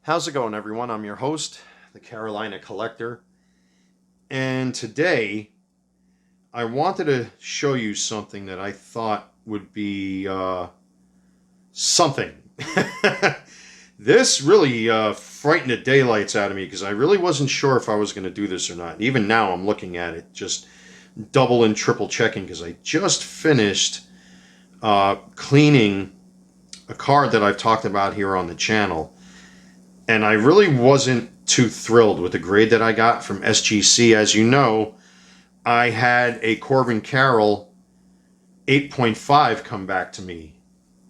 How's it going, everyone? I'm your host, the Carolina Collector, and today I wanted to show you something that I thought would be something. This really frightened the daylights out of me because I really wasn't sure if I was going to do this or not. Even now I'm looking at it, just double and triple checking because I just finished cleaning a card that I've talked about here on the channel. And I really wasn't too thrilled with the grade that I got from SGC. As you know, I had a Corbin Carroll 8.5 come back to me.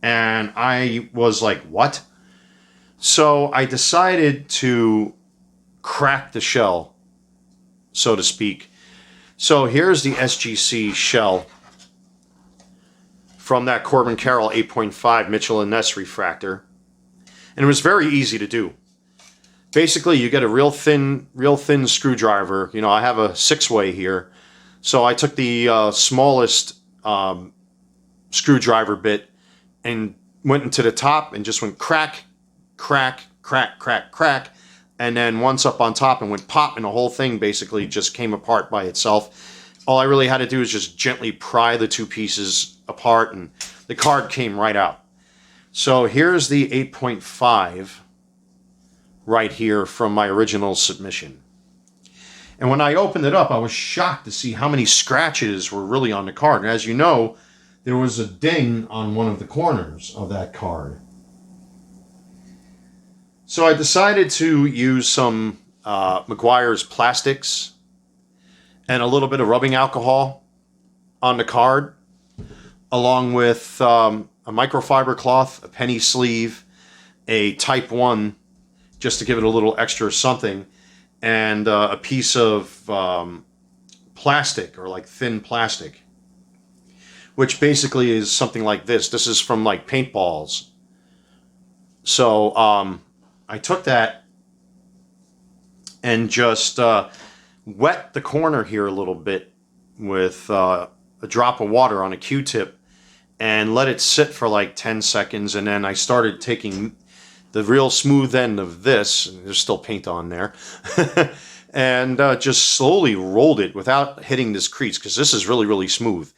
And I was like, what? So I decided to crack the shell, so to speak. So here's the SGC shell from that Corbin Carroll 8.5 Mitchell & Ness refractor. And it was very easy to do. Basically, you get a real thin screwdriver. You know, I have a 6-way here. So I took the smallest screwdriver bit and went into the top and just went crack, crack, crack, crack, crack. And then once up on top and went pop, and the whole thing basically just came apart by itself. All I really had to do was just gently pry the two pieces apart, and the card came right out. So here's the 8.5 right here from my original submission. And when I opened it up, I was shocked to see how many scratches were really on the card. And as you know, there was a ding on one of the corners of that card. So I decided to use some Meguiar's plastics and a little bit of rubbing alcohol on the card, along with a microfiber cloth, a penny sleeve, a Type 1, just to give it a little extra something, and a piece of plastic, or like thin plastic, which basically is something like this. This is from like paintballs. So I took that and just wet the corner here a little bit with a drop of water on a Q-tip and let it sit for like 10 seconds. And then I started taking the real smooth end of this, and there's still paint on there, and just slowly rolled it without hitting this crease, because this is really, really smooth.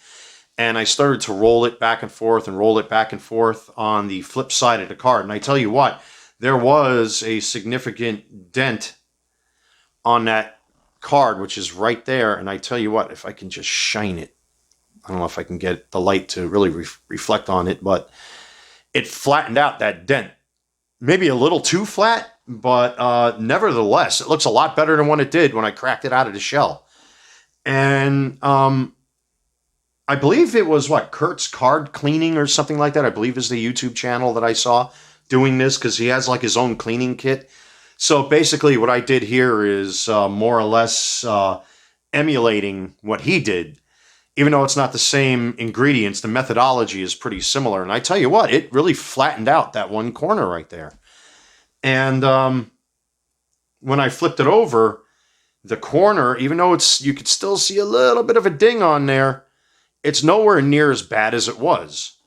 And I started to roll it back and forth and roll it back and forth on the flip side of the card. And I tell you what, there was a significant dent on that card, which is right there. And I tell you what, if I can just shine it, I don't know if I can get the light to really reflect on it, but it flattened out that dent. Maybe a little too flat, but nevertheless, it looks a lot better than what it did when I cracked it out of the shell. And I believe it was, Kurt's Card Cleaning or something like that, I believe is the YouTube channel that I saw doing this, because he has like his own cleaning kit. So basically what I did here is more or less emulating what he did. Even though it's not the same ingredients, the methodology is pretty similar. And I tell you what, it really flattened out that one corner right there. And when I flipped it over, the corner, even though you could still see a little bit of a ding on there, it's nowhere near as bad as it was.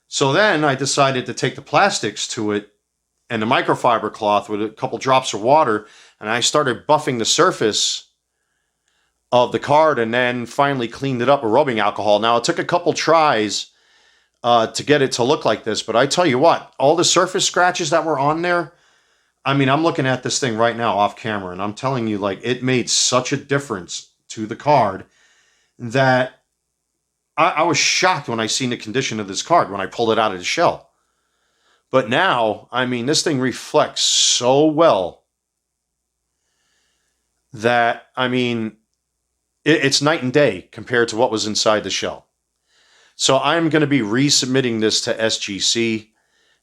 So then I decided to take the plastics to it and the microfiber cloth with a couple drops of water, and I started buffing the surface of the card, and then finally cleaned it up with rubbing alcohol. Now, it took a couple tries to get it to look like this, but I tell you what, all the surface scratches that were on there, I mean, I'm looking at this thing right now off camera, and I'm telling you, like, it made such a difference to the card that I was shocked when I seen the condition of this card when I pulled it out of the shell. But now, I mean, this thing reflects so well that, I mean, it's night and day compared to what was inside the shell. So I'm going to be resubmitting this to SGC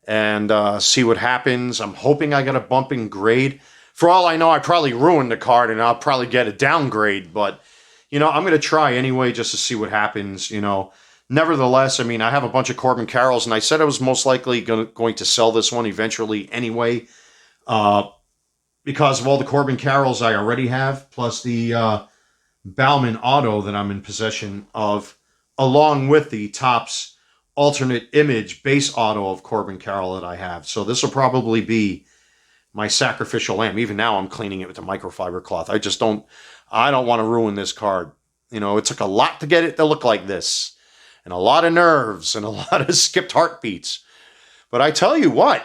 and see what happens. I'm hoping I get a bump in grade. For all I know, I probably ruined the card and I'll probably get a downgrade. But, you know, I'm going to try anyway just to see what happens, you know. Nevertheless, I mean, I have a bunch of Corbin Carrolls, and I said I was most likely going to sell this one eventually anyway, because of all the Corbin Carrolls I already have, plus the Bauman Auto that I'm in possession of, along with the Topps alternate image base auto of Corbin Carroll that I have. So this will probably be my sacrificial lamb. Even now I'm cleaning it with the microfiber cloth. I don't want to ruin this card. You know, it took a lot to get it to look like this, and a lot of nerves and a lot of skipped heartbeats. But I tell you what,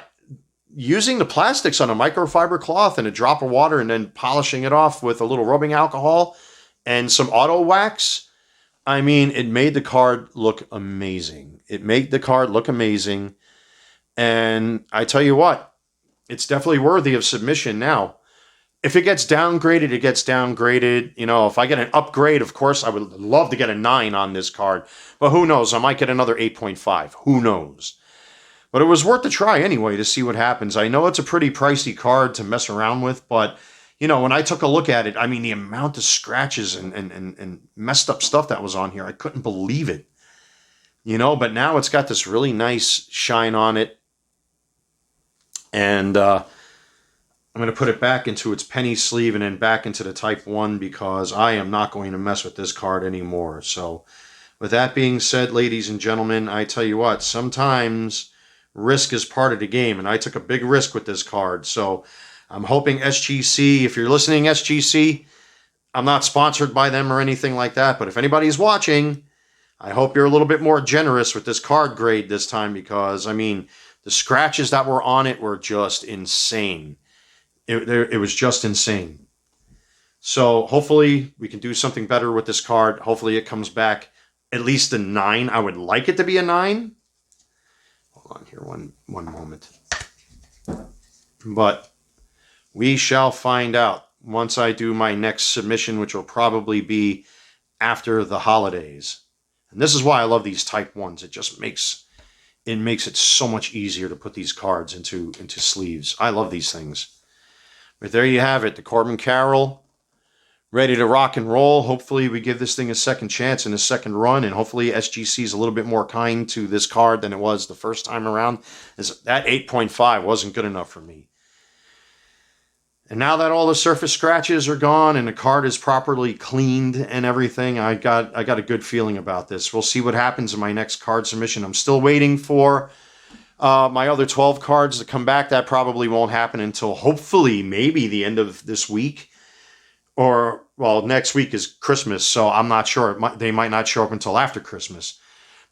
using the plastics on a microfiber cloth and a drop of water and then polishing it off with a little rubbing alcohol and some auto wax, I mean, it made the card look amazing. It made the card look amazing. And I tell you what, it's definitely worthy of submission now. If it gets downgraded, it gets downgraded. You know, if I get an upgrade, of course, I would love to get a 9 on this card. But who knows? I might get another 8.5. Who knows? But it was worth the try anyway to see what happens. I know it's a pretty pricey card to mess around with, but, you know, when I took a look at it, I mean, the amount of scratches and messed up stuff that was on here, I couldn't believe it. You know, but now it's got this really nice shine on it. And I'm going to put it back into its penny sleeve and then back into the Type 1 because I am not going to mess with this card anymore. So with that being said, ladies and gentlemen, I tell you what, sometimes risk is part of the game, and I took a big risk with this card. So I'm hoping SGC, if you're listening, SGC, I'm not sponsored by them or anything like that, but if anybody's watching, I hope you're a little bit more generous with this card grade this time because, I mean, the scratches that were on it were just insane. It was just insane. So hopefully we can do something better with this card. Hopefully it comes back at least a 9. I would like it to be a 9. Hold on here one moment. But we shall find out once I do my next submission, which will probably be after the holidays. And this is why I love these Type 1s. It just makes it so much easier to put these cards into sleeves. I love these things. But there you have it, the Corbin Carroll, ready to rock and roll. Hopefully we give this thing a second chance and a second run, and hopefully SGC is a little bit more kind to this card than it was the first time around. That 8.5 wasn't good enough for me. And now that all the surface scratches are gone and the card is properly cleaned and everything, I got a good feeling about this. We'll see what happens in my next card submission. I'm still waiting for my other 12 cards to come back. That probably won't happen until hopefully maybe the end of this week. Or, well, next week is Christmas, so I'm not sure. They might not show up until after Christmas.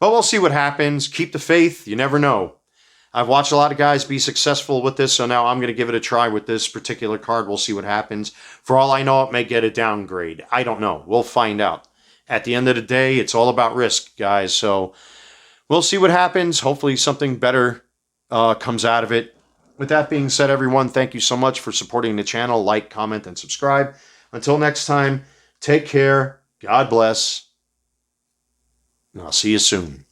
But we'll see what happens. Keep the faith. You never know. I've watched a lot of guys be successful with this, so now I'm going to give it a try with this particular card. We'll see what happens. For all I know, it may get a downgrade. I don't know. We'll find out. At the end of the day, it's all about risk, guys. So we'll see what happens. Hopefully something better comes out of it. With that being said, everyone, thank you so much for supporting the channel. Like, comment, and subscribe. Until next time, take care. God bless. And I'll see you soon.